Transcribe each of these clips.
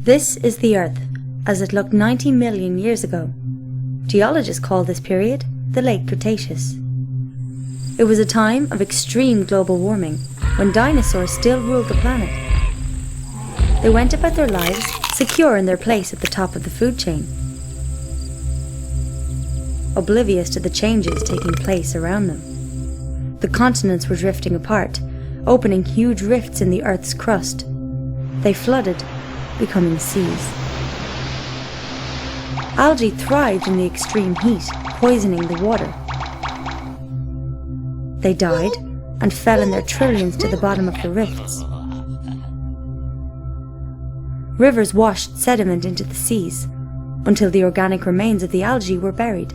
This is the Earth, as it looked 90 million years ago. Geologists call this period the Late Cretaceous. It was a time of extreme global warming, when dinosaurs still ruled the planet. They went about their lives secure in their place at the top of the food chain, oblivious to the changes taking place around them. The continents were drifting apart, opening huge rifts in the Earth's crust. They flooded, becoming seas. Algae thrived in the extreme heat, poisoning the water. They died and fell in their trillions to the bottom of the rifts. Rivers washed sediment into the seas, until the organic remains of the algae were buried.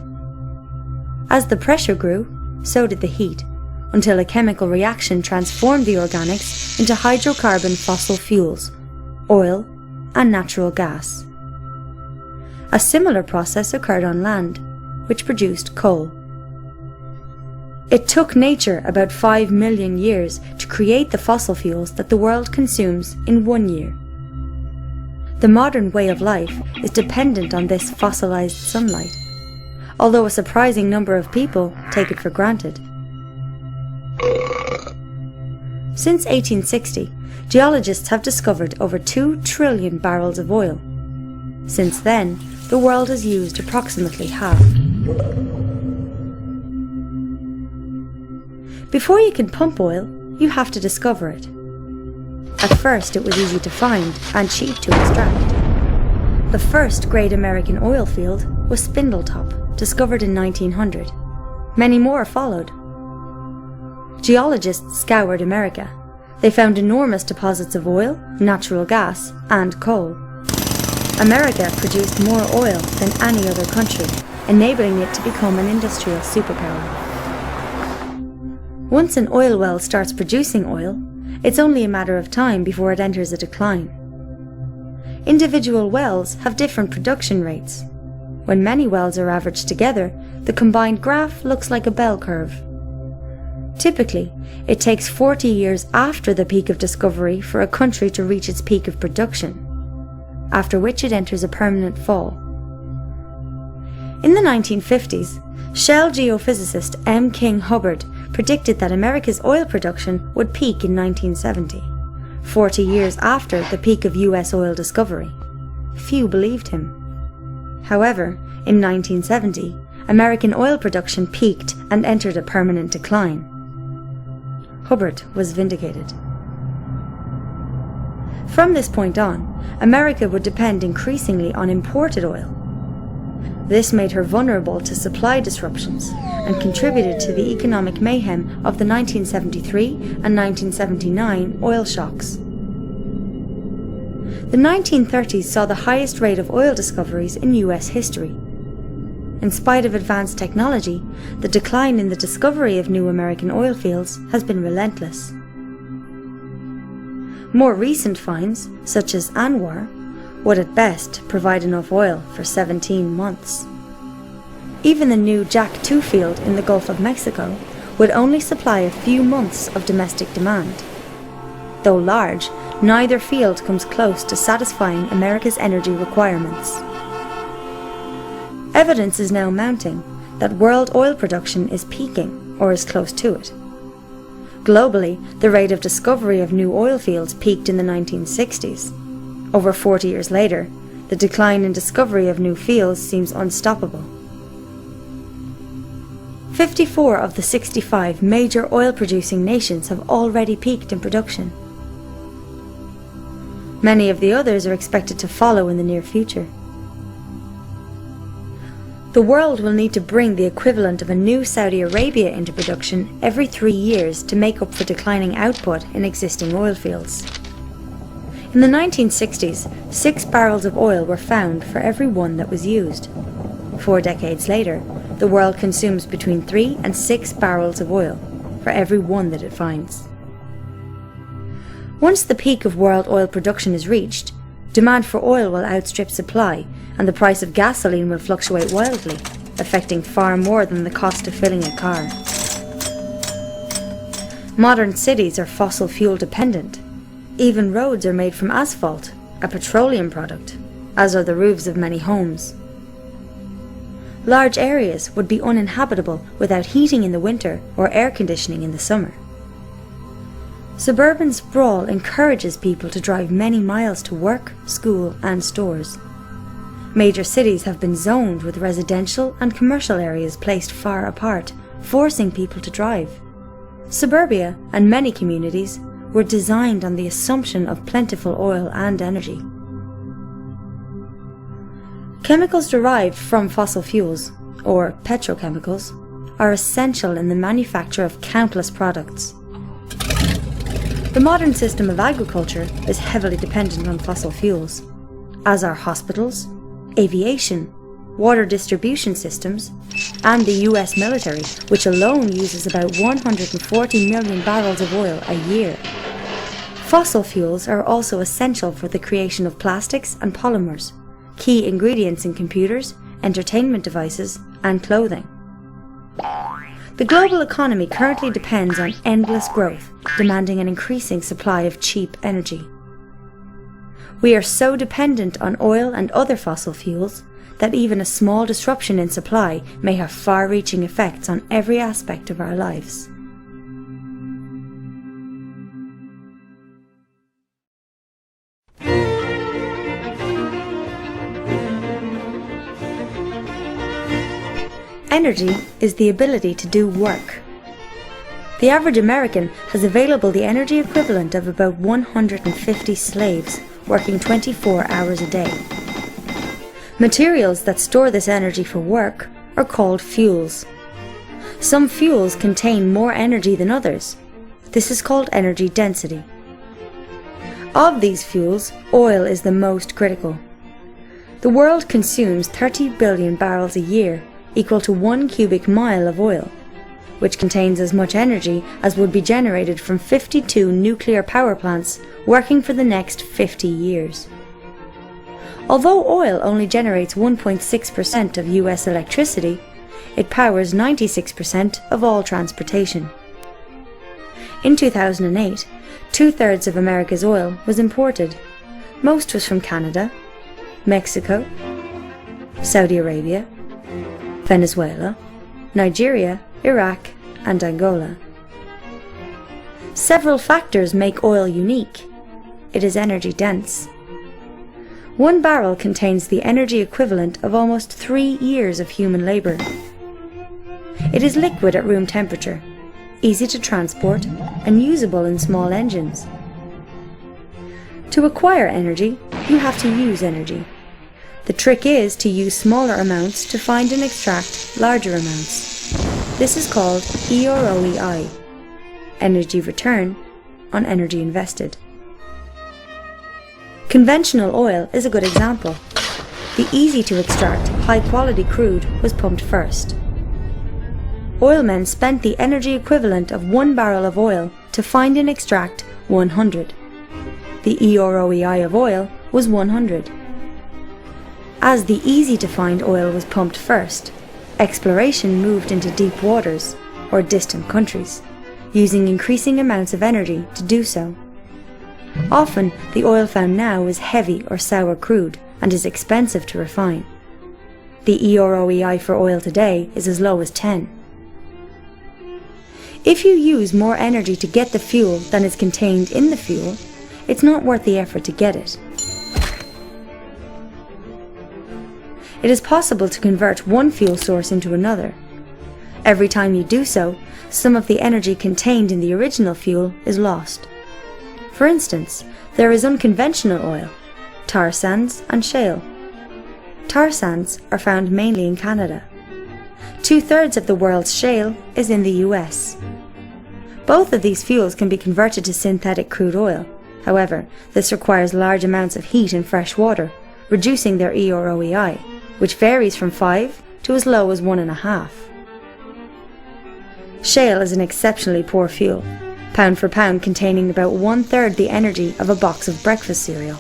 As the pressure grew, so did the heat, until a chemical reaction transformed the organics into hydrocarbon fossil fuels, oil, and natural gas. A similar process occurred on land, which produced coal. It took nature about 5 million years to create the fossil fuels that the world consumes in 1 year. The modern way of life is dependent on this fossilized sunlight, although a surprising number of people take it for granted. Since 1860, geologists have discovered over 2 trillion barrels of oil. Since then, the world has used approximately half. Before you can pump oil, you have to discover it. At first, it was easy to find and cheap to extract. The first great American oil field was Spindletop, discovered in 1900. Many more followed. Geologists scoured America. They found enormous deposits of oil, natural gas, and coal. America produced more oil than any other country, enabling it to become an industrial superpower. Once an oil well starts producing oil, it's only a matter of time before it enters a decline. Individual wells have different production rates. When many wells are averaged together, the combined graph looks like a bell curve. Typically, it takes 40 years after the peak of discovery for a country to reach its peak of production, after which it enters a permanent fall. In the 1950s, Shell geophysicist M. King Hubbard predicted that America's oil production would peak in 1970, 40 years after the peak of US oil discovery. Few believed him. However, in 1970, American oil production peaked and entered a permanent decline. Hubbard was vindicated. From this point on, America would depend increasingly on imported oil. This made her vulnerable to supply disruptions and contributed to the economic mayhem of the 1973 and 1979 oil shocks. The 1930s saw the highest rate of oil discoveries in US history. In spite of advanced technology, the decline in the discovery of new American oil fields has been relentless. More recent finds, such as Anwar, would at best provide enough oil for 17 months. Even the new Jack 2 field in the Gulf of Mexico would only supply a few months of domestic demand. Though large, neither field comes close to satisfying America's energy requirements. Evidence is now mounting that world oil production is peaking or is close to it. Globally, the rate of discovery of new oil fields peaked in the 1960s. Over 40 years later, the decline in discovery of new fields seems unstoppable. 54 of the 65 major oil-producing nations have already peaked in production. Many of the others are expected to follow in the near future. The world will need to bring the equivalent of a new Saudi Arabia into production every 3 years to make up for declining output in existing oil fields. In the 1960s, 6 barrels of oil were found for every one that was used. 4 decades later, the world consumes between 3 and 6 barrels of oil for every one that it finds. Once the peak of world oil production is reached, demand for oil will outstrip supply, and the price of gasoline will fluctuate wildly, affecting far more than the cost of filling a car. Modern cities are fossil fuel dependent. Even roads are made from asphalt, a petroleum product, as are the roofs of many homes. Large areas would be uninhabitable without heating in the winter or air conditioning in the summer. Suburban sprawl encourages people to drive many miles to work, school, and stores. Major cities have been zoned with residential and commercial areas placed far apart, forcing people to drive. Suburbia and many communities were designed on the assumption of plentiful oil and energy. Chemicals derived from fossil fuels, or petrochemicals, are essential in the manufacture of countless products. The modern system of agriculture is heavily dependent on fossil fuels, as are hospitals, aviation, water distribution systems, and the US military, which alone uses about 140 million barrels of oil a year. Fossil fuels are also essential for the creation of plastics and polymers, key ingredients in computers, entertainment devices, and clothing. The global economy currently depends on endless growth, demanding an increasing supply of cheap energy. We are so dependent on oil and other fossil fuels that even a small disruption in supply may have far-reaching effects on every aspect of our lives. Energy is the ability to do work. The average American has available the energy equivalent of about 150 slaves working 24 hours a day. Materials that store this energy for work are called fuels. Some fuels contain more energy than others. This is called energy density. Of these fuels, oil is the most critical. The world consumes 30 billion barrels a year, equal to 1 cubic mile of oil, which contains as much energy as would be generated from 52 nuclear power plants working for the next 50 years. Although oil only generates 1.6% of US electricity, it powers 96% of all transportation. In 2008, 2/3 of America's oil was imported. Most was from Canada, Mexico, Saudi Arabia, Venezuela, Nigeria, Iraq, and Angola. Several factors make oil unique. It is energy dense. 1 barrel contains the energy equivalent of almost 3 years of human labor. It is liquid at room temperature, easy to transport, and usable in small engines. To acquire energy, you have to use energy. The trick is to use smaller amounts to find and extract larger amounts. This is called EROEI, energy return on energy invested. Conventional oil is a good example. The easy-to-extract, high-quality crude was pumped first. Oilmen spent the energy equivalent of 1 barrel of oil to find and extract 100. The EROEI of oil was 100. As the easy-to-find oil was pumped first, exploration moved into deep waters, or distant countries, using increasing amounts of energy to do so. Often, the oil found now is heavy or sour crude and is expensive to refine. The EROEI for oil today is as low as 10. If you use more energy to get the fuel than is contained in the fuel, it's not worth the effort to get it. It is possible to convert one fuel source into another. Every time you do so, some of the energy contained in the original fuel is lost. For instance, There is unconventional oil, tar sands and shale. Tar sands are found mainly in Canada. 2/3 of the world's shale is in the US. Both of these fuels can be converted to synthetic crude oil. However, this requires large amounts of heat in fresh water, reducing their EROEI, which varies from 5 to as low as 1.5. Shale is an exceptionally poor fuel, pound for pound containing about 1/3 the energy of a box of breakfast cereal.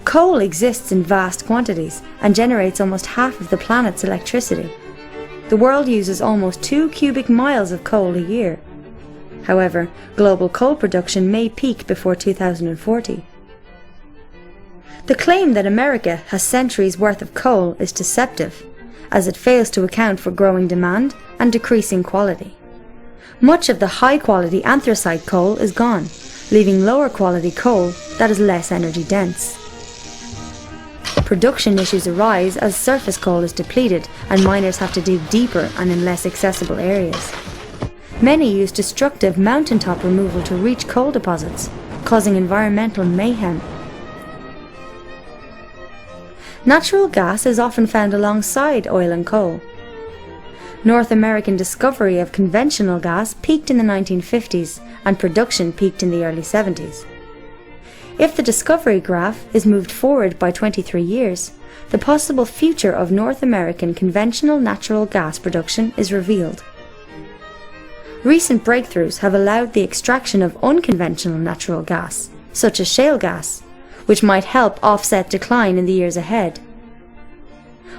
Coal exists in vast quantities and generates almost half of the planet's electricity. The world uses almost 2 cubic miles of coal a year. However, global coal production may peak before 2040. The claim that America has centuries' worth of coal is deceptive, as it fails to account for growing demand and decreasing quality. Much of the high-quality anthracite coal is gone, leaving lower-quality coal that is less energy-dense. Production issues arise as surface coal is depleted and miners have to dig deeper and in less accessible areas. Many use destructive mountaintop removal to reach coal deposits, causing environmental mayhem. Natural gas is often found alongside oil and coal. North American discovery of conventional gas peaked in the 1950s and production peaked in the early 70s. If the discovery graph is moved forward by 23 years, the possible future of North American conventional natural gas production is revealed. Recent breakthroughs have allowed the extraction of unconventional natural gas, such as shale gas, which might help offset decline in the years ahead.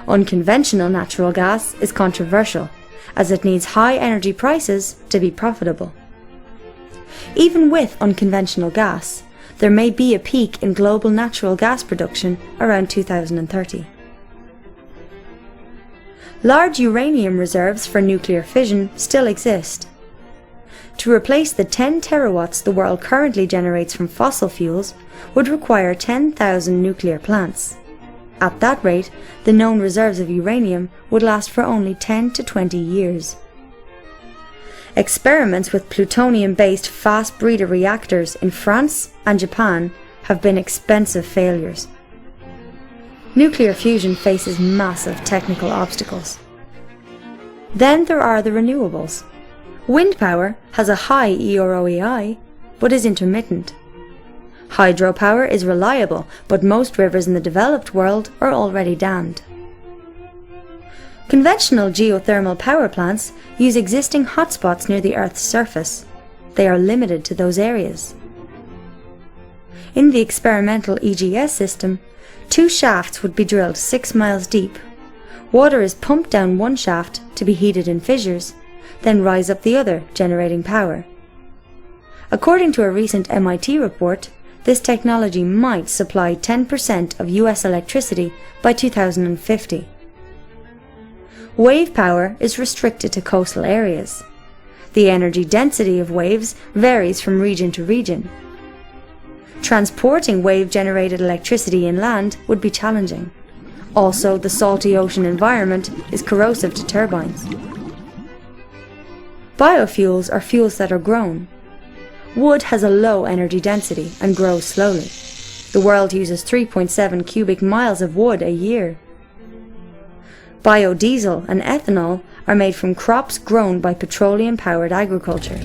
Unconventional natural gas is controversial, as it needs high energy prices to be profitable. Even with unconventional gas, there may be a peak in global natural gas production around 2030. Large uranium reserves for nuclear fission still exist. To replace the 10 terawatts the world currently generates from fossil fuels would require 10,000 nuclear plants. At that rate, the known reserves of uranium would last for only 10 to 20 years. Experiments with plutonium-based fast breeder reactors in France and Japan have been expensive failures. Nuclear fusion faces massive technical obstacles. Then there are the renewables. Wind power has a high EROEI, but is intermittent. Hydropower is reliable, but most rivers in the developed world are already dammed. Conventional geothermal power plants use existing hotspots near the Earth's surface. They are limited to those areas. In the experimental EGS system, 2 shafts would be drilled 6 miles deep. Water is pumped down one shaft to be heated in fissures, then rise up the other, generating power. According to a recent MIT report, this technology might supply 10% of US electricity by 2050. Wave power is restricted to coastal areas. The energy density of waves varies from region to region. Transporting wave-generated electricity inland would be challenging. Also, the salty ocean environment is corrosive to turbines. Biofuels are fuels that are grown. Wood has a low energy density and grows slowly. The world uses 3.7 cubic miles of wood a year. Biodiesel and ethanol are made from crops grown by petroleum-powered agriculture.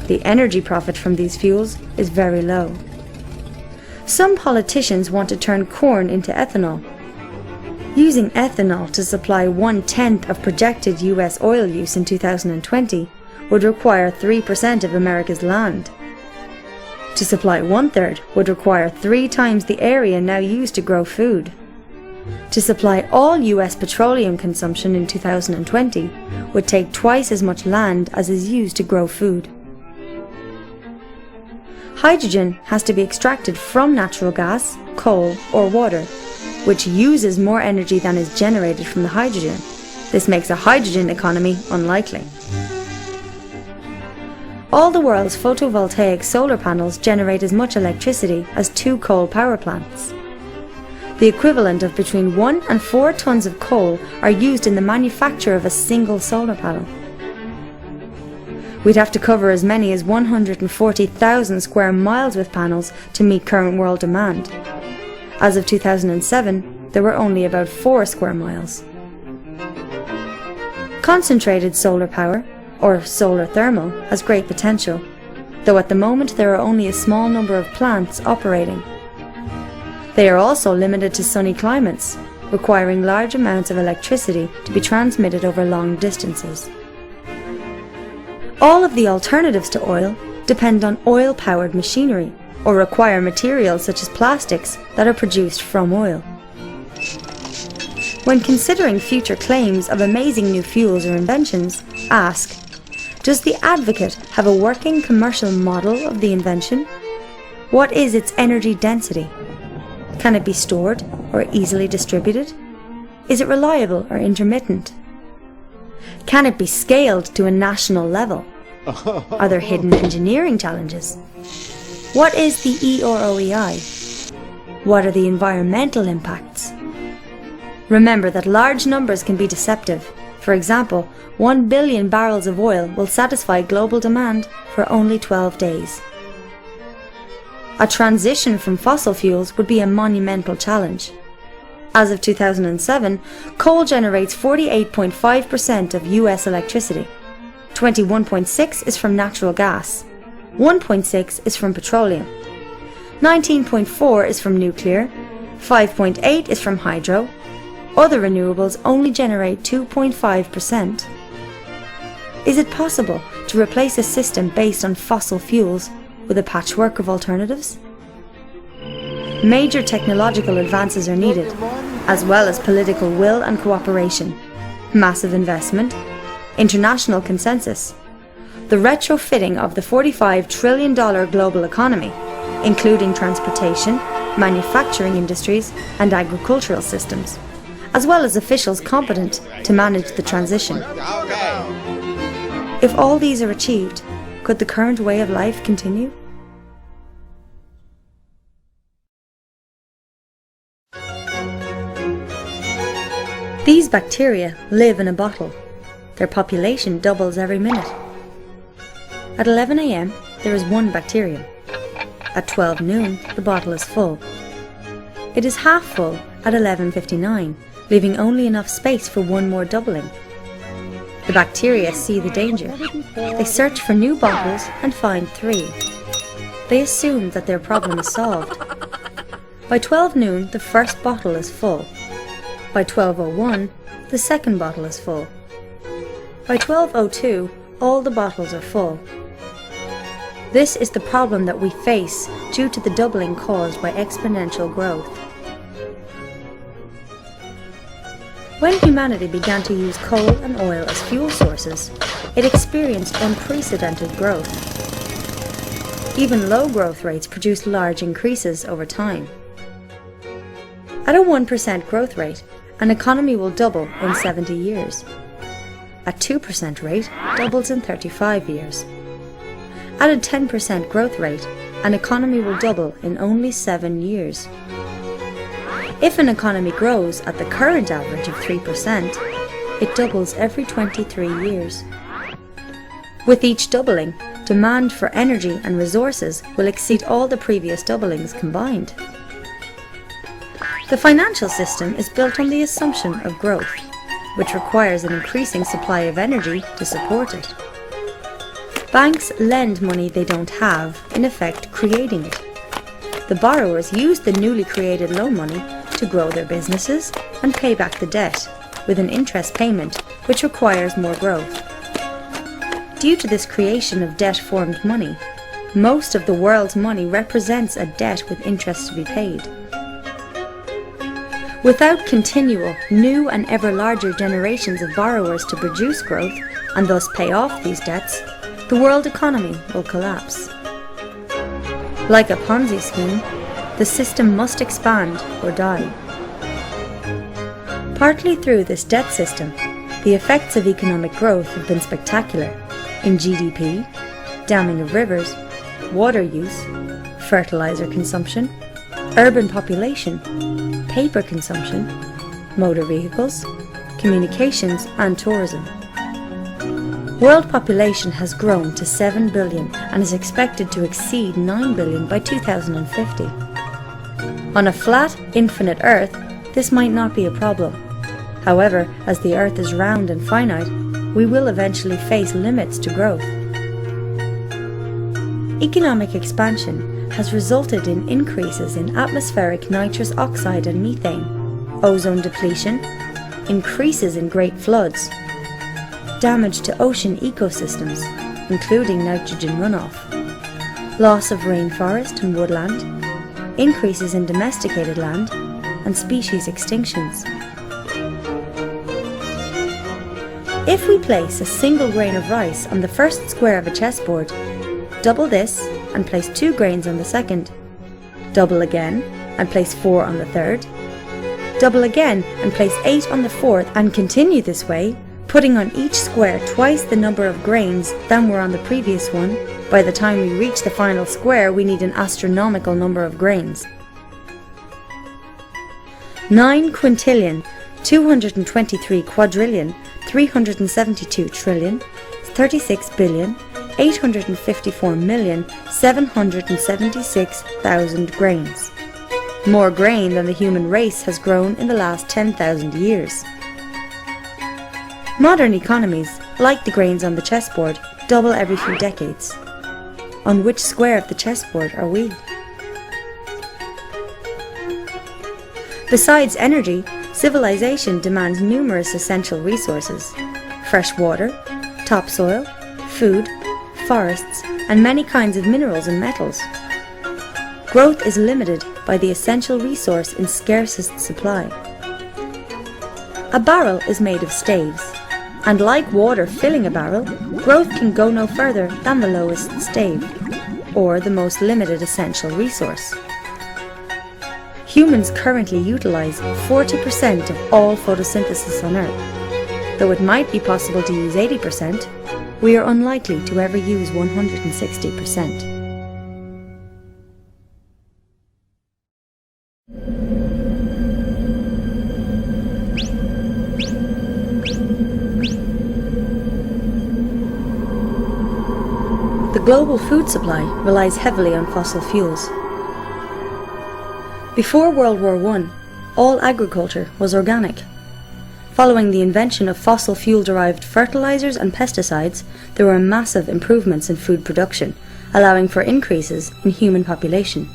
The energy profit from these fuels is very low. Some politicians want to turn corn into ethanol. Using ethanol to supply 1/10 of projected US oil use in 2020 would require 3% of America's land. To supply 1/3 would require 3 times the area now used to grow food. To supply all US petroleum consumption in 2020 would take twice as much land as is used to grow food. Hydrogen has to be extracted from natural gas, coal, or water, which uses more energy than is generated from the hydrogen. This makes a hydrogen economy unlikely. All the world's photovoltaic solar panels generate as much electricity as 2 coal power plants. The equivalent of between 1 and 4 tons of coal are used in the manufacture of a single solar panel. We'd have to cover as many as 140,000 square miles with panels to meet current world demand. As of 2007, there were only about 4 square miles. Concentrated solar power, or solar thermal, has great potential, though at the moment there are only a small number of plants operating. They are also limited to sunny climates, requiring large amounts of electricity to be transmitted over long distances. All of the alternatives to oil depend on oil-powered machinery, or require materials such as plastics that are produced from oil. When considering future claims of amazing new fuels or inventions, ask, does the advocate have a working commercial model of the invention? What is its energy density? Can it be stored or easily distributed? Is it reliable or intermittent? Can it be scaled to a national level? Are there hidden engineering challenges? What is the E or OEI? What are the environmental impacts? Remember that large numbers can be deceptive. For example, 1 billion barrels of oil will satisfy global demand for only 12 days. A transition from fossil fuels would be a monumental challenge. As of 2007, coal generates 48.5% of US electricity. 21.6% is from natural gas. 1.6% is from petroleum. 19.4% is from nuclear. 5.8% is from hydro. Other renewables only generate 2.5%. Is it possible to replace a system based on fossil fuels with a patchwork of alternatives? Major technological advances are needed, as well as political will and cooperation, massive investment, international consensus, the retrofitting of the $45 trillion global economy, including transportation, manufacturing industries, and agricultural systems, as well as officials competent to manage the transition. If all these are achieved, could the current way of life continue? These bacteria live in a bottle. Their population doubles every minute. At 11 a.m., there is 1 bacterium. At 12 noon, the bottle is full. It is half full at 11:59, leaving only enough space for 1 more doubling. The bacteria see the danger. They search for new bottles and find 3. They assume that their problem is solved. By 12 noon, the first bottle is full. By 12:01, the second bottle is full. By 12:02, all the bottles are full. This is the problem that we face due to the doubling caused by exponential growth. When humanity began to use coal and oil as fuel sources, it experienced unprecedented growth. Even low growth rates produce large increases over time. At a 1% growth rate, an economy will double in 70 years. At 2% rate, doubles in 35 years. At a 10% growth rate, an economy will double in only 7 years. If an economy grows at the current average of 3%, it doubles every 23 years. With each doubling, demand for energy and resources will exceed all the previous doublings combined. The financial system is built on the assumption of growth, which requires an increasing supply of energy to support it. Banks lend money they don't have, in effect creating it. The borrowers use the newly created loan money to grow their businesses and pay back the debt, with an interest payment which requires more growth. Due to this creation of debt-formed money, most of the world's money represents a debt with interest to be paid. Without continual, new and ever larger generations of borrowers to produce growth and thus pay off these debts, the world economy will collapse. Like a Ponzi scheme, the system must expand or die. Partly through this debt system, the effects of economic growth have been spectacular in GDP, damming of rivers, water use, fertilizer consumption, urban population, paper consumption, motor vehicles, communications and tourism. World population has grown to 7 billion and is expected to exceed 9 billion by 2050. On a flat, infinite Earth, this might not be a problem. However, as the Earth is round and finite, we will eventually face limits to growth. Economic expansion has resulted in increases in atmospheric nitrous oxide and methane, ozone depletion, increases in great floods, damage to ocean ecosystems, including nitrogen runoff, loss of rainforest and woodland, increases in domesticated land, and species extinctions. If we place a single grain of rice on the first square of a chessboard, double this and place 2 grains on the second, double again and place 4 on the third, double again and place 8 on the fourth, and continue this way, putting on each square twice the number of grains than were on the previous one, by the time we reach the final square we need an astronomical number of grains. 9 quintillion, 223 quadrillion, 372 trillion, 36 billion, 854,776,000 grains. More grain than the human race has grown in the last 10,000 years. Modern economies, like the grains on the chessboard, double every few decades. On which square of the chessboard are we? Besides energy, civilization demands numerous essential resources: fresh water, topsoil, food, forests, and many kinds of minerals and metals. Growth is limited by the essential resource in scarcest supply. A barrel is made of staves, and like water filling a barrel, growth can go no further than the lowest stave, or the most limited essential resource. Humans currently utilize 40% of all photosynthesis on Earth. Though it might be possible to use 80%, we are unlikely to ever use 160%. The global food supply relies heavily on fossil fuels. Before World War I, all agriculture was organic. Following the invention of fossil fuel-derived fertilizers and pesticides, there were massive improvements in food production, allowing for increases in human population.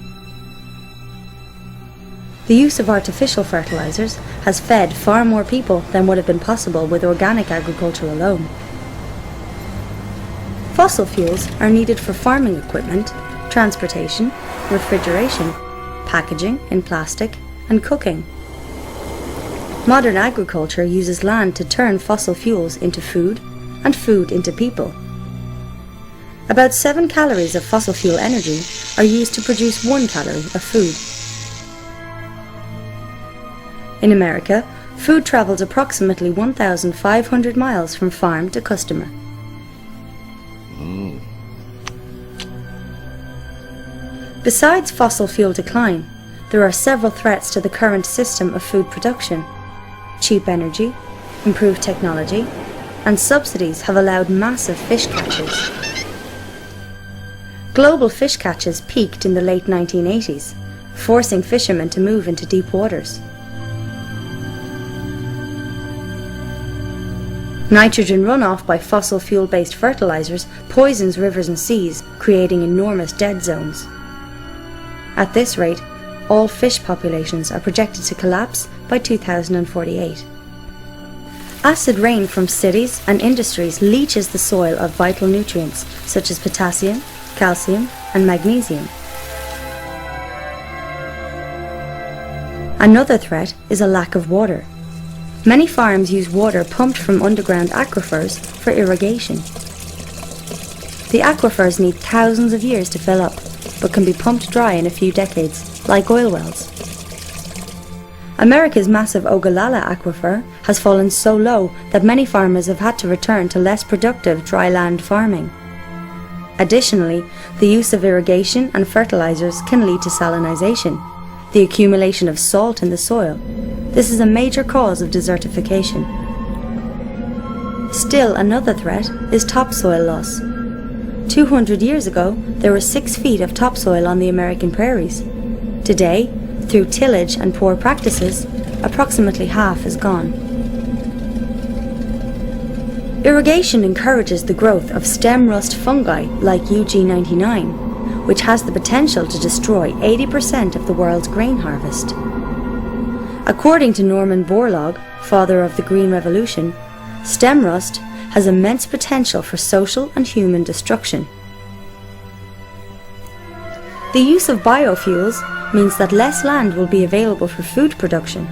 The use of artificial fertilizers has fed far more people than would have been possible with organic agriculture alone. Fossil fuels are needed for farming equipment, transportation, refrigeration, packaging in plastic, and cooking. Modern agriculture uses land to turn fossil fuels into food and food into people. About 7 calories of fossil fuel energy are used to produce 1 calorie of food. In America, food travels approximately 1,500 miles from farm to customer. Besides fossil fuel decline, there are several threats to the current system of food production. Cheap energy, improved technology, and subsidies have allowed massive fish catches. Global fish catches peaked in the late 1980s, forcing fishermen to move into deep waters. Nitrogen runoff by fossil fuel-based fertilizers poisons rivers and seas, creating enormous dead zones. At this rate, all fish populations are projected to collapse by 2048. Acid rain from cities and industries leaches the soil of vital nutrients such as potassium, calcium, and magnesium. Another threat is a lack of water. Many farms use water pumped from underground aquifers for irrigation. The aquifers need thousands of years to fill up, but can be pumped dry in a few decades, like oil wells. America's massive Ogallala aquifer has fallen so low that many farmers have had to return to less productive dry land farming. Additionally, the use of irrigation and fertilizers can lead to salinization, the accumulation of salt in the soil. This is a major cause of desertification. Still another threat is topsoil loss. 200 years ago, there were 6 feet of topsoil on the American prairies. Today, through tillage and poor practices, approximately half is gone. Irrigation encourages the growth of stem rust fungi like UG99, which has the potential to destroy 80% of the world's grain harvest. According to Norman Borlaug, father of the Green Revolution, stem rust has immense potential for social and human destruction. The use of biofuels means that less land will be available for food production.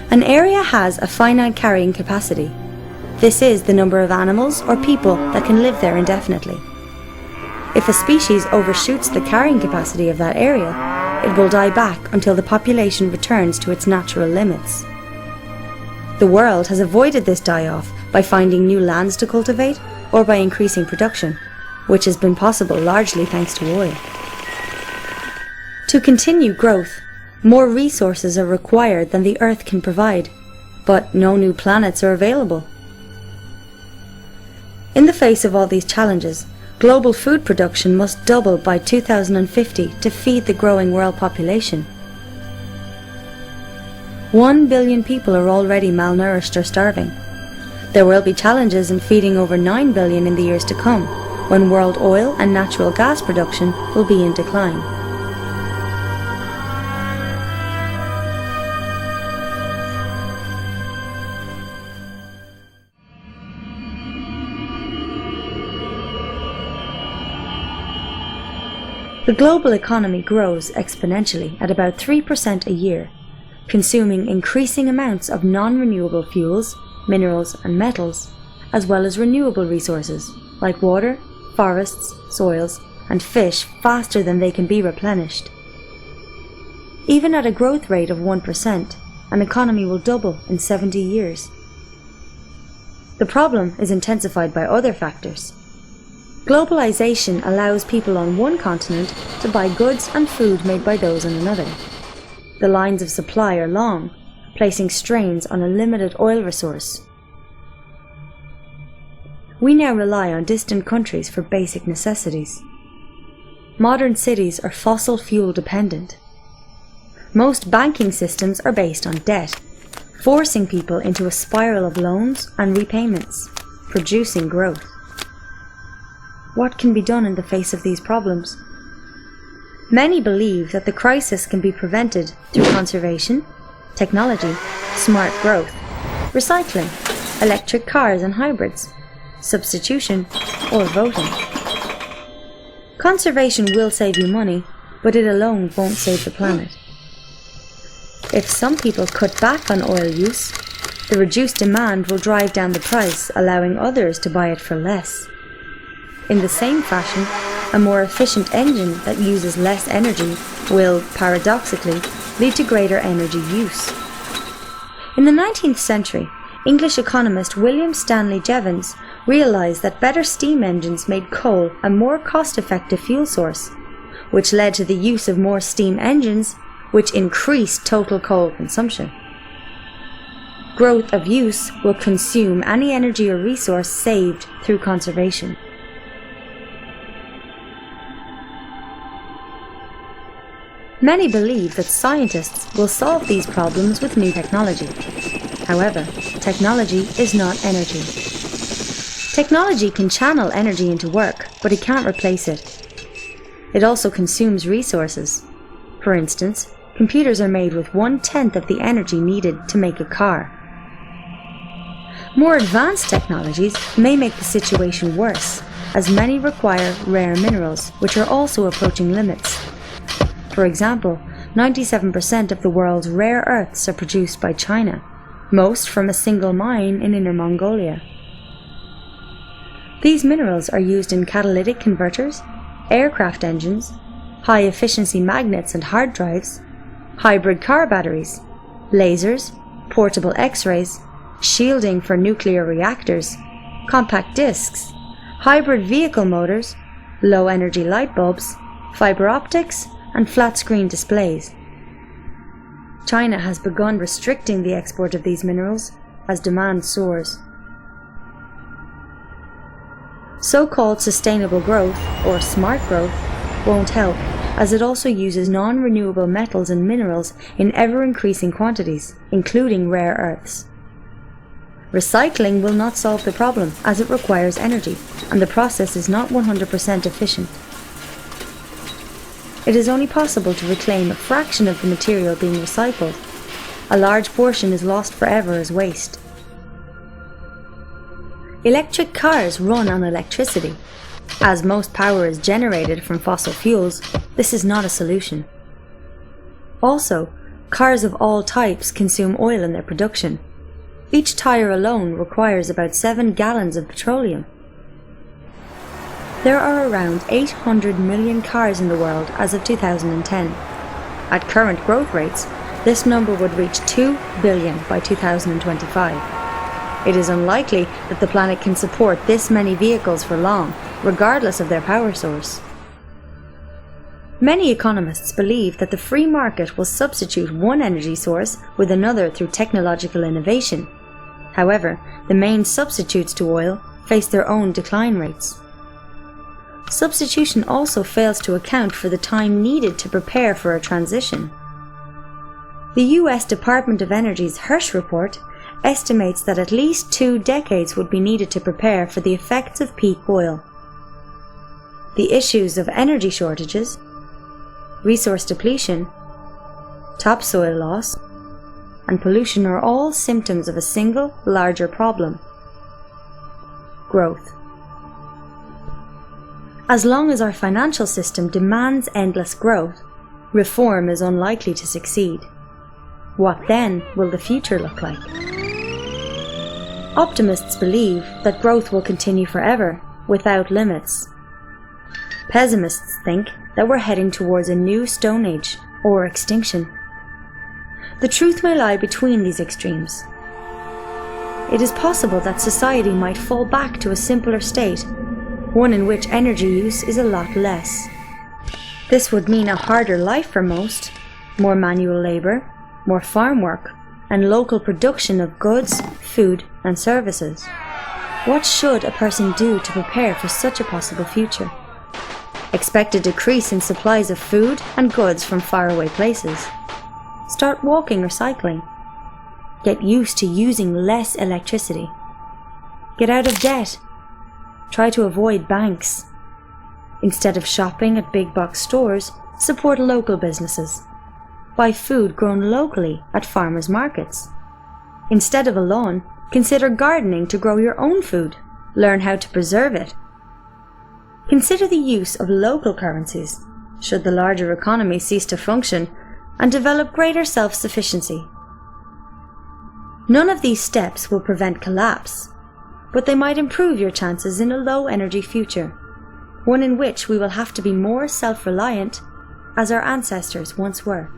An area has a finite carrying capacity. This is the number of animals or people that can live there indefinitely. If a species overshoots the carrying capacity of that area, it will die back until the population returns to its natural limits. The world has avoided this die-off by finding new lands to cultivate or by increasing production, which has been possible largely thanks to oil. To continue growth, more resources are required than the Earth can provide, but no new planets are available. In the face of all these challenges, global food production must double by 2050 to feed the growing world population. 1 billion people are already malnourished or starving. There will be challenges in feeding over 9 billion in the years to come, when world oil and natural gas production will be in decline. The global economy grows exponentially at about 3% a year, consuming increasing amounts of non-renewable fuels, minerals and metals, as well as renewable resources like water, forests, soils and fish faster than they can be replenished. Even at a growth rate of 1%, an economy will double in 70 years. The problem is intensified by other factors. Globalization allows people on one continent to buy goods and food made by those on another. The lines of supply are long, placing strains on a limited oil resource. We now rely on distant countries for basic necessities. Modern cities are fossil fuel dependent. Most banking systems are based on debt, forcing people into a spiral of loans and repayments, producing growth. What can be done in the face of these problems? Many believe that the crisis can be prevented through conservation, technology, smart growth, recycling, electric cars and hybrids, substitution, or voting. Conservation will save you money, but it alone won't save the planet. If some people cut back on oil use, the reduced demand will drive down the price, allowing others to buy it for less. In the same fashion, a more efficient engine that uses less energy will, paradoxically, lead to greater energy use. In the 19th century, English economist William Stanley Jevons realized that better steam engines made coal a more cost-effective fuel source, which led to the use of more steam engines, which increased total coal consumption. Growth of use will consume any energy or resource saved through conservation. Many believe that scientists will solve these problems with new technology. However, technology is not energy. Technology can channel energy into work, but it can't replace it. It also consumes resources. For instance, computers are made with 1/10 of the energy needed to make a car. More advanced technologies may make the situation worse, as many require rare minerals, which are also approaching limits. For example, 97% of the world's rare earths are produced by China, most from a single mine in Inner Mongolia. These minerals are used in catalytic converters, aircraft engines, high-efficiency magnets and hard drives, hybrid car batteries, lasers, portable X-rays, shielding for nuclear reactors, compact discs, hybrid vehicle motors, low-energy light bulbs, fiber optics, and flat-screen displays. China has begun restricting the export of these minerals, as demand soars. So-called sustainable growth, or smart growth, won't help, as it also uses non-renewable metals and minerals in ever-increasing quantities, including rare earths. Recycling will not solve the problem, as it requires energy, and the process is not 100% efficient. It is only possible to reclaim a fraction of the material being recycled. A large portion is lost forever as waste. Electric cars run on electricity. As most power is generated from fossil fuels, this is not a solution. Also, cars of all types consume oil in their production. Each tire alone requires about 7 gallons of petroleum. There are around 800 million cars in the world as of 2010. At current growth rates, this number would reach 2 billion by 2025. It is unlikely that the planet can support this many vehicles for long, regardless of their power source. Many economists believe that the free market will substitute one energy source with another through technological innovation. However, the main substitutes to oil face their own decline rates. Substitution also fails to account for the time needed to prepare for a transition. The US Department of Energy's Hirsch report estimates that at least 2 decades would be needed to prepare for the effects of peak oil. The issues of energy shortages, resource depletion, topsoil loss, and pollution are all symptoms of a single, larger problem: growth. As long as our financial system demands endless growth, reform is unlikely to succeed. What then will the future look like? Optimists believe that growth will continue forever, without limits. Pessimists think that we're heading towards a new Stone Age, or extinction. The truth may lie between these extremes. It is possible that society might fall back to a simpler state, one in which energy use is a lot less. This would mean a harder life for most, more manual labour, more farm work, and local production of goods, food, and services. What should a person do to prepare for such a possible future? Expect a decrease in supplies of food and goods from faraway places. Start walking or cycling. Get used to using less electricity. Get out of debt. Try to avoid banks. Instead of shopping at big box stores, support local businesses. Buy food grown locally at farmers' markets. Instead of a lawn, consider gardening to grow your own food. Learn how to preserve it. Consider the use of local currencies, should the larger economy cease to function, and develop greater self-sufficiency. None of these steps will prevent collapse, but they might improve your chances in a low-energy future, one in which we will have to be more self-reliant, as our ancestors once were.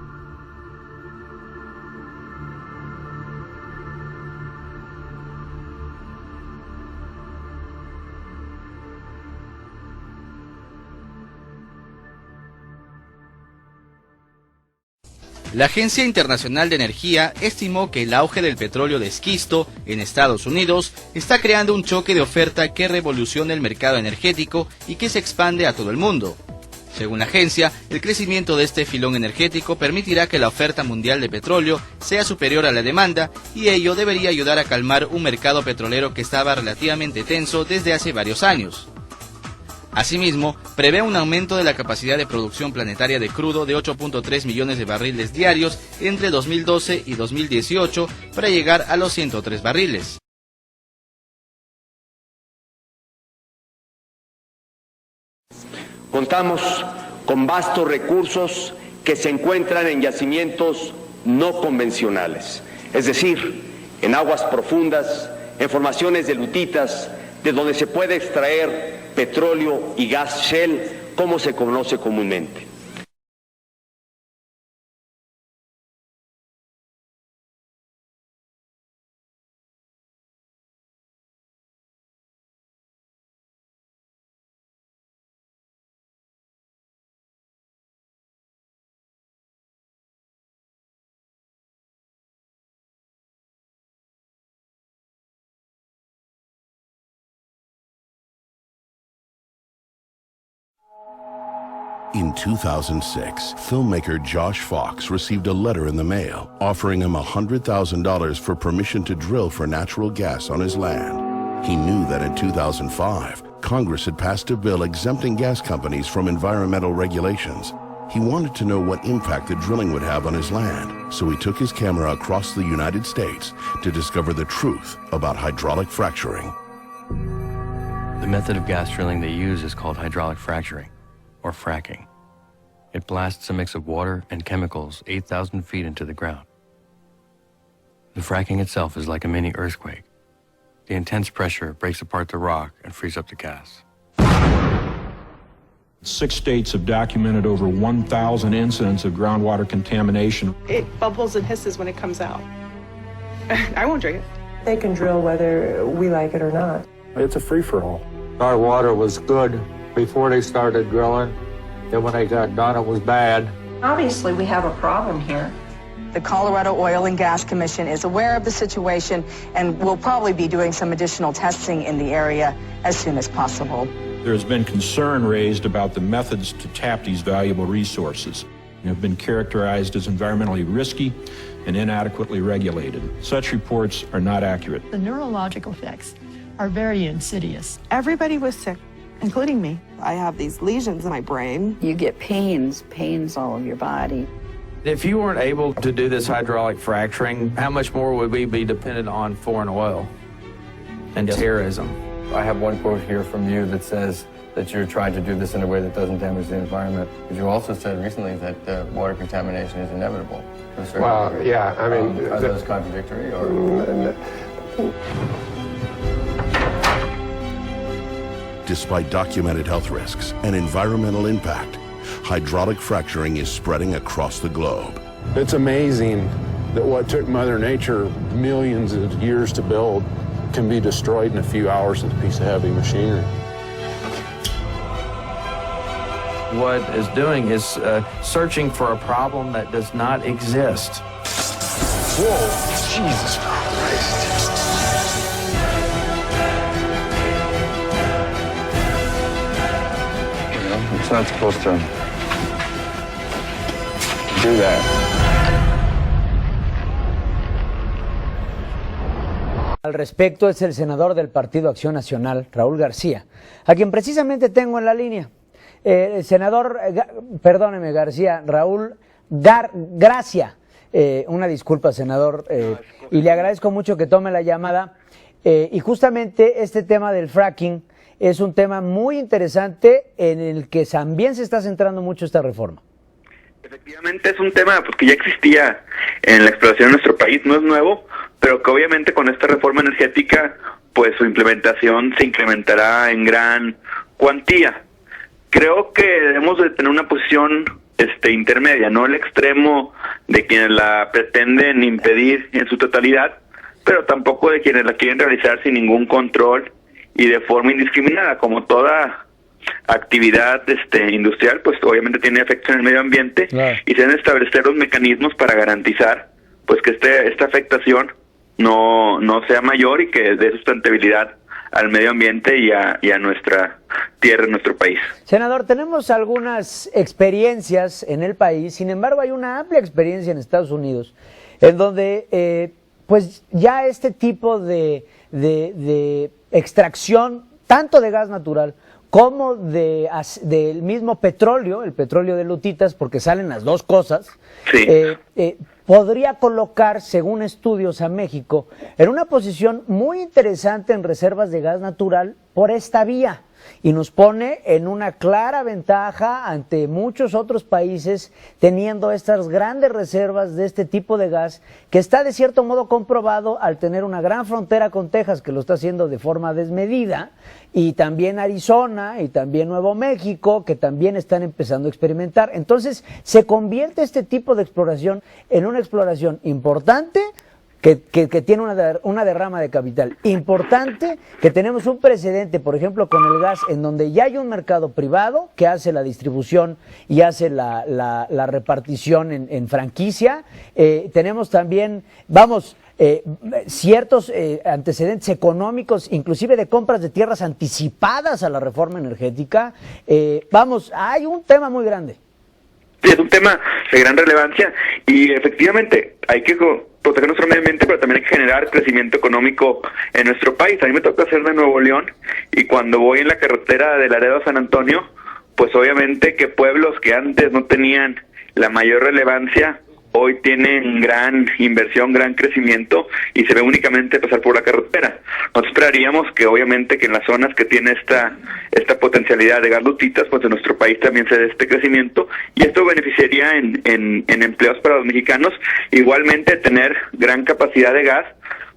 La Agencia Internacional de Energía estimó que el auge del petróleo de esquisto en Estados Unidos está creando un choque de oferta que revoluciona el mercado energético y que se expande a todo el mundo. Según la agencia, el crecimiento de este filón energético permitirá que la oferta mundial de petróleo sea superior a la demanda, y ello debería ayudar a calmar un mercado petrolero que estaba relativamente tenso desde hace varios años. Asimismo, prevé un aumento de la capacidad de producción planetaria de crudo de 8.3 millones de barriles diarios entre 2012 y 2018 para llegar a los 103 barriles. Contamos con vastos recursos que se encuentran en yacimientos no convencionales, es decir, en aguas profundas, en formaciones de lutitas, de donde se puede extraer petróleo y gas shale, como se conoce comúnmente. In 2006, filmmaker Josh Fox received a letter in the mail offering him $100,000 for permission to drill for natural gas on his land. He knew that in 2005, Congress had passed a bill exempting gas companies from environmental regulations. He wanted to know what impact the drilling would have on his land, so he took his camera across the United States to discover the truth about hydraulic fracturing. The method of gas drilling they use is called hydraulic fracturing, or fracking. It blasts a mix of water and chemicals 8,000 feet into the ground. The fracking itself is like a mini earthquake. The intense pressure breaks apart the rock and frees up the gas. 6 states have documented over 1,000 incidents of groundwater contamination. It bubbles and hisses when it comes out. I won't drink it. They can drill whether we like it or not. It's a free-for-all. Our water was good before they started drilling. Then when they got done, it was bad. Obviously, we have a problem here. The Colorado Oil and Gas Commission is aware of the situation and will probably be doing some additional testing in the area as soon as possible. There has been concern raised about the methods to tap these valuable resources. They have been characterized as environmentally risky and inadequately regulated. Such reports are not accurate. The neurological effects are very insidious. Everybody was sick, including me. I have these lesions in my brain. You get pains all over your body. If you weren't able to do this hydraulic fracturing, how much more would we be dependent on foreign oil and terrorism? I have one quote here from you that says that you're trying to do this in a way that doesn't damage the environment. But you also said recently that water contamination is inevitable. Well, yeah, I mean... are those contradictory, or...? Despite documented health risks and environmental impact, hydraulic fracturing is spreading across the globe. It's amazing that what took Mother Nature millions of years to build can be destroyed in a few hours with a piece of heavy machinery. What it's doing is searching for a problem that does not exist. Whoa, Jesus Christ. It's not supposed to do that. Al respecto es el senador del Partido Acción Nacional, Raúl García, a quien precisamente tengo en la línea. Senador, perdóneme García, Raúl Gracia, una disculpa senador, y le agradezco mucho que tome la llamada. Y justamente este tema del fracking es un tema muy interesante en el que también se está centrando mucho esta reforma. Efectivamente es un tema que ya existía en la exploración en nuestro país, no es nuevo, pero que obviamente con esta reforma energética pues su implementación se incrementará en gran cuantía. Creo que debemos de tener una posición intermedia, no el extremo de quienes la pretenden impedir en su totalidad, pero tampoco de quienes la quieren realizar sin ningún control y de forma indiscriminada. Como toda actividad industrial, pues obviamente tiene efectos en el medio ambiente, claro, y se deben establecer los mecanismos para garantizar pues que esta afectación no sea mayor y que dé sustentabilidad al medio ambiente y a nuestra tierra, nuestro país. Senador, tenemos algunas experiencias en el país, sin embargo hay una amplia experiencia en Estados Unidos, en donde pues ya este tipo de extracción, tanto de gas natural como del mismo petróleo, el petróleo de lutitas, porque salen las dos cosas, sí, podría colocar, según estudios, a México en una posición muy interesante en reservas de gas natural por esta vía, y nos pone en una clara ventaja ante muchos otros países teniendo estas grandes reservas de este tipo de gas, que está de cierto modo comprobado al tener una gran frontera con Texas, que lo está haciendo de forma desmedida, y también Arizona y también Nuevo México, que también están empezando a experimentar. Entonces se convierte este tipo de exploración en una exploración importante, que tiene una derrama de capital importante, que tenemos un precedente, por ejemplo, con el gas, en donde ya hay un mercado privado que hace la distribución y hace la repartición en franquicia. Tenemos también, ciertos antecedentes económicos, inclusive de compras de tierras anticipadas a la reforma energética. Vamos, hay un tema muy grande. Sí, es un tema de gran relevancia y efectivamente hay que proteger nuestro medio ambiente, pero también hay que generar crecimiento económico en nuestro país. A mí me toca ser de Nuevo León y cuando voy en la carretera de Laredo a San Antonio, pues obviamente que pueblos que antes no tenían la mayor relevancia, hoy tienen gran inversión, gran crecimiento y se ve únicamente pasar por la carretera. Nosotros esperaríamos que obviamente que en las zonas que tiene esta potencialidad de gas lutitas, pues en nuestro país también se dé este crecimiento y esto beneficiaría en empleos para los mexicanos. Igualmente tener gran capacidad de gas,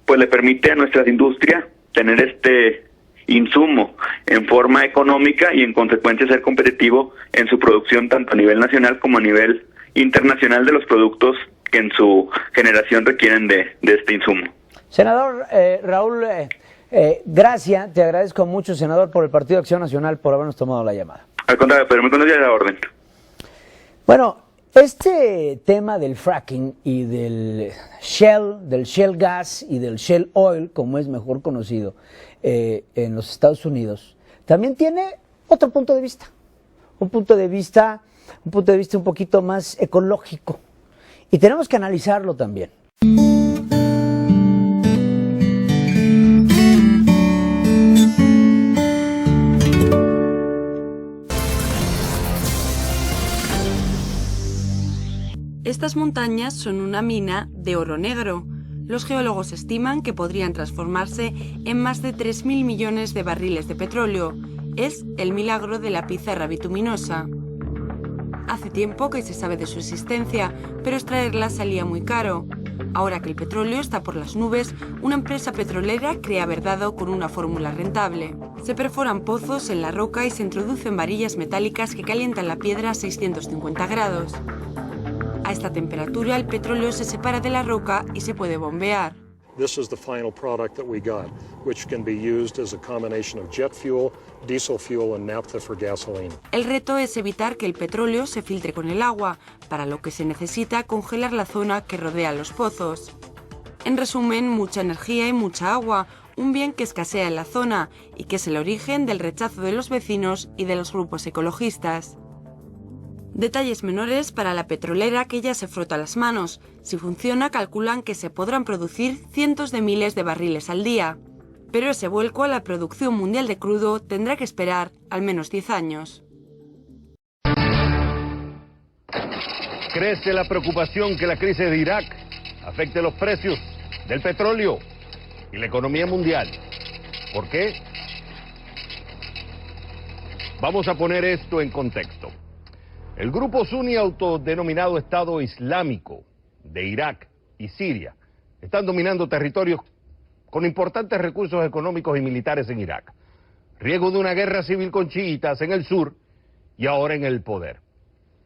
pues le permite a nuestras industrias tener este insumo en forma económica y en consecuencia ser competitivo en su producción tanto a nivel nacional como a nivel internacional de los productos que en su generación requieren de este insumo. Senador Raúl Gracia, te agradezco mucho, senador, por el Partido Acción Nacional, por habernos tomado la llamada. Al contrario, pero me conocía la orden. Bueno, este tema del fracking y del shale gas y del shale oil, como es mejor conocido en los Estados Unidos, también tiene otro punto de vista, un punto de vista un poquito más ecológico. Y tenemos que analizarlo también. Estas montañas son una mina de oro negro. Los geólogos estiman que podrían transformarse en más de 3.000 millones de barriles de petróleo. Es el milagro de la pizarra bituminosa. Hace tiempo que se sabe de su existencia, pero extraerla salía muy caro. Ahora que el petróleo está por las nubes, una empresa petrolera crea verdado con una fórmula rentable. Se perforan pozos en la roca y se introducen varillas metálicas que calientan la piedra a 650 grados. A esta temperatura el petróleo se separa de la roca y se puede bombear. This is the final product that we got, which can be used as a combination of jet fuel, diesel fuel and naphtha for gasoline. El reto es evitar que el petróleo se filtre con el agua, para lo que se necesita congelar la zona que rodea los pozos. En resumen, mucha energía y mucha agua, un bien que escasea en la zona y que es el origen del rechazo de los vecinos y de los grupos ecologistas. Detalles menores para la petrolera que ya se frota las manos. Si funciona, calculan que se podrán producir cientos de miles de barriles al día. Pero ese vuelco a la producción mundial de crudo tendrá que esperar al menos 10 años. Crece la preocupación que la crisis de Irak afecte los precios del petróleo y la economía mundial. ¿Por qué? Vamos a poner esto en contexto. El grupo suní autodenominado Estado Islámico de Irak y Siria están dominando territorios con importantes recursos económicos y militares en Irak. Riesgo de una guerra civil con chiitas en el sur y ahora en el poder.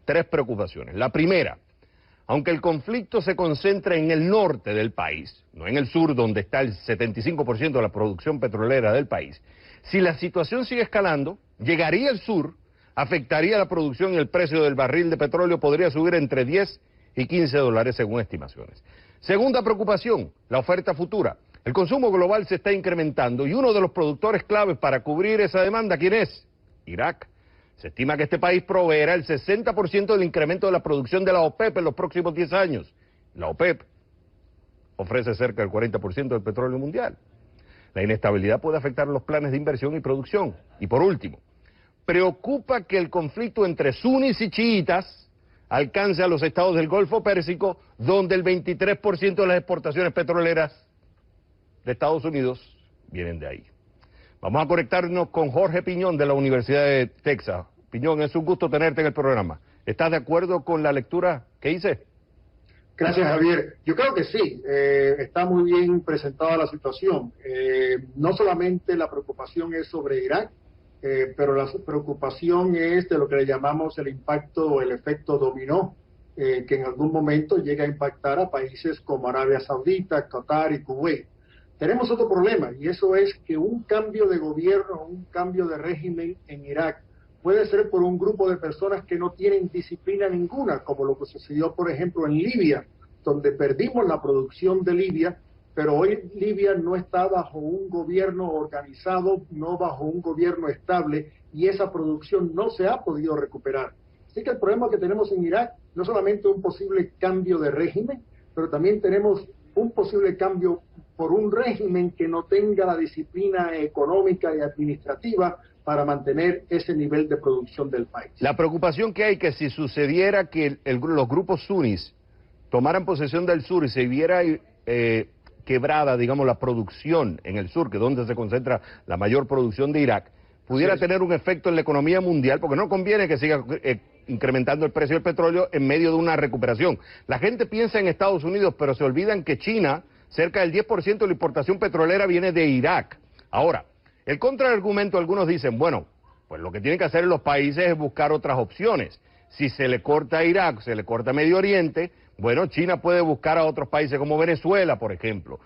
3 preocupaciones. La primera, aunque el conflicto se concentra en el norte del país, no en el sur donde está el 75% de la producción petrolera del país, si la situación sigue escalando, llegaría al sur, afectaría la producción y el precio del barril de petróleo podría subir entre 10 y 15 dólares según estimaciones. Segunda preocupación, la oferta futura. El consumo global se está incrementando y uno de los productores claves para cubrir esa demanda, ¿quién es? Irak. Se estima que este país proveerá el 60% del incremento de la producción de la OPEP en los próximos 10 años. La OPEP ofrece cerca del 40% del petróleo mundial. La inestabilidad puede afectar los planes de inversión y producción. Y por último, preocupa que el conflicto entre sunis y chiitas alcance a los estados del Golfo Pérsico, donde el 23% de las exportaciones petroleras de Estados Unidos vienen de ahí. Vamos a conectarnos con Jorge Piñón de la Universidad de Texas. Piñón, es un gusto tenerte en el programa. ¿Estás de acuerdo con la lectura que hice? Gracias, Javier. Yo creo que sí, está muy bien presentada la situación. No solamente la preocupación es sobre Irak, pero la preocupación es de lo que le llamamos el impacto o el efecto dominó, que en algún momento llega a impactar a países como Arabia Saudita, Qatar y Kuwait. Tenemos otro problema y eso es que un cambio de gobierno, un cambio de régimen en Irak puede ser por un grupo de personas que no tienen disciplina ninguna, como lo que sucedió, por ejemplo, en Libia, donde perdimos la producción de Libia pero hoy Libia no está bajo un gobierno organizado, no bajo un gobierno estable, y esa producción no se ha podido recuperar. Así que el problema que tenemos en Irak no solamente un posible cambio de régimen, pero también tenemos un posible cambio por un régimen que no tenga la disciplina económica y administrativa para mantener ese nivel de producción del país. La preocupación que hay que si sucediera que los grupos sunnis tomaran posesión del sur y se viera quebrada, digamos, la producción en el sur, que es donde se concentra la mayor producción de Irak, pudiera tener un efecto en la economía mundial, porque no conviene que siga incrementando el precio del petróleo en medio de una recuperación. La gente piensa en Estados Unidos, pero se olvidan que China, cerca del 10% de la importación petrolera viene de Irak. Ahora, el contraargumento, algunos dicen, bueno, pues lo que tienen que hacer los países es buscar otras opciones. Si se le corta a Irak, se le corta a Medio Oriente, bueno, China puede buscar a otros países como Venezuela, por ejemplo.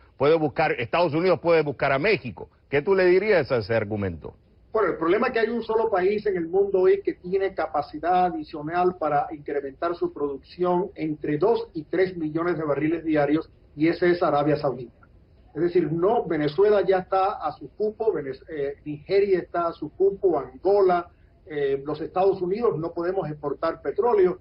Estados Unidos puede buscar a México. ¿Qué tú le dirías a ese argumento? Bueno, el problema es que hay un solo país en el mundo hoy que tiene capacidad adicional para incrementar su producción entre 2 y 3 millones de barriles diarios, y ese es Arabia Saudita. Es decir, no, Venezuela ya está a su cupo, Nigeria está a su cupo, Angola, los Estados Unidos no podemos exportar petróleo,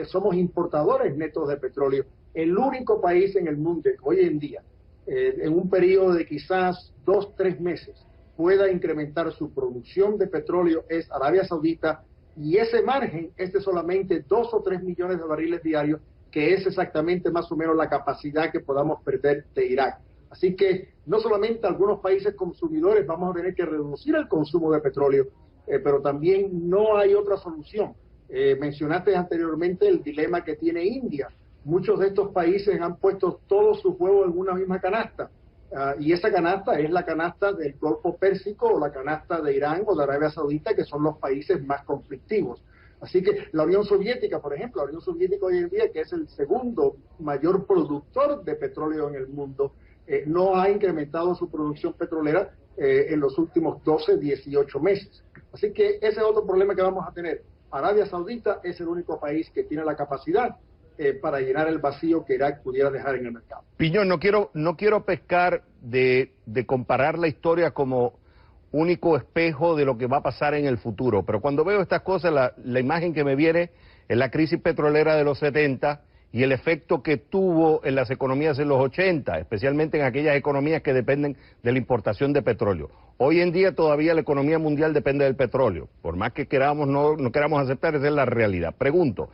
somos importadores netos de petróleo. El único país en el mundo que hoy en día, en un periodo de quizás 2-3 meses, pueda incrementar su producción de petróleo es Arabia Saudita, y ese margen es de solamente 2 o 3 millones de barriles diarios, que es exactamente más o menos la capacidad que podamos perder de Irak. Así que no solamente algunos países consumidores vamos a tener que reducir el consumo de petróleo, pero también no hay otra solución. Mencionaste anteriormente el dilema que tiene India. Muchos de estos países han puesto todos sus huevos en una misma canasta. Y esa canasta es la canasta del Golfo Pérsico o la canasta de Irán o de Arabia Saudita, que son los países más conflictivos. Así que la Unión Soviética, por ejemplo, la Unión Soviética hoy en día, que es el segundo mayor productor de petróleo en el mundo, no ha incrementado su producción petrolera en los últimos 12, 18 meses. Así que ese es otro problema que vamos a tener. Arabia Saudita es el único país que tiene la capacidad para llenar el vacío que Irak pudiera dejar en el mercado. Piñón, no quiero pescar de comparar la historia como único espejo de lo que va a pasar en el futuro, pero cuando veo estas cosas, la imagen que me viene es la crisis petrolera de los 70 y el efecto que tuvo en las economías en los 80, especialmente en aquellas economías que dependen de la importación de petróleo. Hoy en día todavía la economía mundial depende del petróleo, por más que queramos no queramos aceptar, esa es la realidad. Pregunto,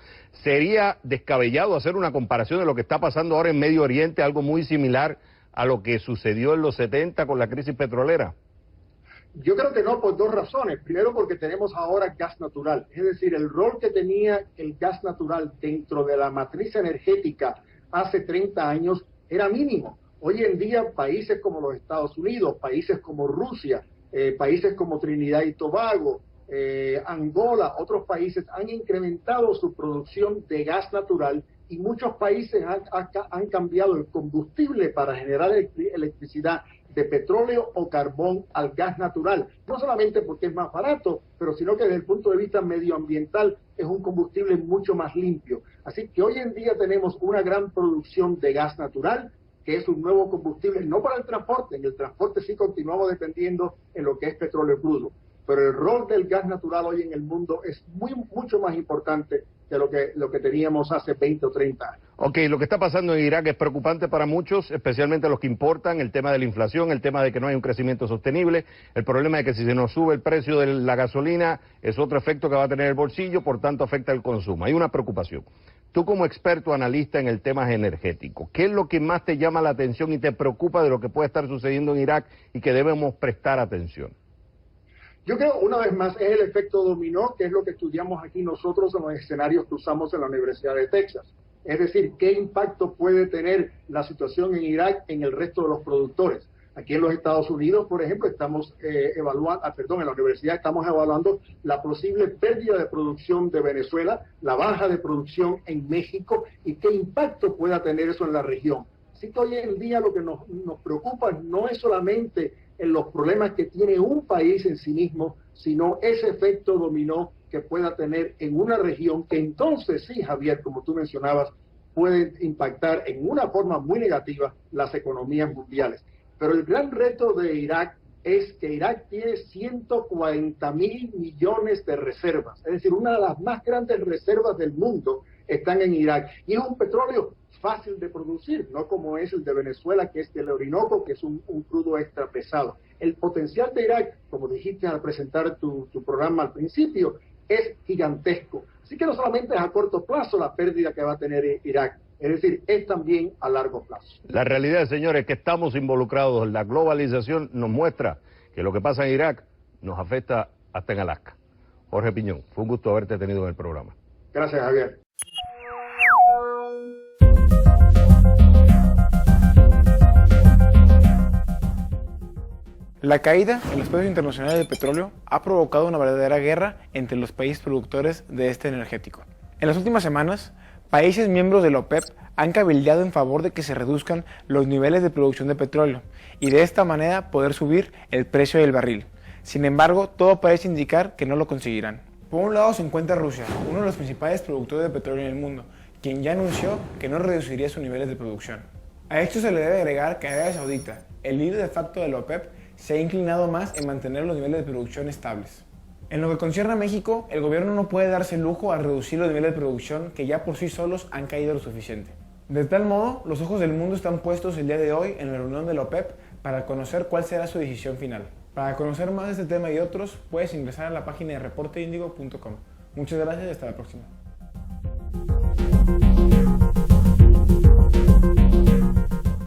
¿sería descabellado hacer una comparación de lo que está pasando ahora en Medio Oriente, algo muy similar a lo que sucedió en los 70 con la crisis petrolera? Yo creo que no, por dos razones. Primero, porque tenemos ahora gas natural. Es decir, el rol que tenía el gas natural dentro de la matriz energética hace 30 años era mínimo. Hoy en día, países como los Estados Unidos, países como Rusia, países como Trinidad y Tobago, Angola, otros países han incrementado su producción de gas natural, y muchos países han cambiado el combustible para generar electricidad de petróleo o carbón al gas natural, no solamente porque es más barato, pero sino que desde el punto de vista medioambiental es un combustible mucho más limpio. Así que hoy en día tenemos una gran producción de gas natural, que es un nuevo combustible, no para el transporte, en el transporte sí continuamos dependiendo en lo que es petróleo crudo, pero el rol del gas natural hoy en el mundo es mucho más importante que lo que teníamos hace 20 o 30 años. Ok, lo que está pasando en Irak es preocupante para muchos, especialmente los que importan, el tema de la inflación, el tema de que no hay un crecimiento sostenible, el problema de que si se nos sube el precio de la gasolina es otro efecto que va a tener el bolsillo, por tanto afecta el consumo. Hay una preocupación. Tú como experto analista en el tema energético, ¿qué es lo que más te llama la atención y te preocupa de lo que puede estar sucediendo en Irak y que debemos prestar atención? Yo creo, una vez más, es el efecto dominó, que es lo que estudiamos aquí nosotros en los escenarios que usamos en la Universidad de Texas. Es decir, ¿qué impacto puede tener la situación en Irak en el resto de los productores? Aquí en los Estados Unidos, por ejemplo, estamos en la universidad estamos evaluando la posible pérdida de producción de Venezuela, la baja de producción en México y qué impacto pueda tener eso en la región. Así que hoy en día lo que nos preocupa no es solamente en los problemas que tiene un país en sí mismo, sino ese efecto dominó que pueda tener en una región que entonces sí, Javier, como tú mencionabas, puede impactar en una forma muy negativa las economías mundiales. Pero el gran reto de Irak es que Irak tiene 140.000 millones de reservas, es decir, una de las más grandes reservas del mundo están en Irak, y es un petróleo fácil de producir, no como es el de Venezuela, que es del Orinoco, que es un crudo extra pesado. El potencial de Irak, como dijiste al presentar tu programa al principio, es gigantesco. Así que no solamente es a corto plazo la pérdida que va a tener Irak, es decir, es también a largo plazo. La realidad, señores, es que estamos involucrados. La globalización nos muestra que lo que pasa en Irak nos afecta hasta en Alaska. Jorge Piñón, fue un gusto haberte tenido en el programa. Gracias, Javier. La caída en los precios internacionales del petróleo ha provocado una verdadera guerra entre los países productores de este energético. En las últimas semanas, países miembros de la OPEP han cabildeado en favor de que se reduzcan los niveles de producción de petróleo y de esta manera poder subir el precio del barril. Sin embargo, todo parece indicar que no lo conseguirán. Por un lado se encuentra Rusia, uno de los principales productores de petróleo en el mundo, quien ya anunció que no reduciría sus niveles de producción. A esto se le debe agregar que Arabia Saudita, el líder de facto de la OPEP, se ha inclinado más en mantener los niveles de producción estables. En lo que concierne a México, el gobierno no puede darse el lujo a reducir los niveles de producción que ya por sí solos han caído lo suficiente. De tal modo, los ojos del mundo están puestos el día de hoy en la reunión de la OPEP para conocer cuál será su decisión final. Para conocer más de este tema y otros, puedes ingresar a la página de reporteindigo.com. Muchas gracias y hasta la próxima.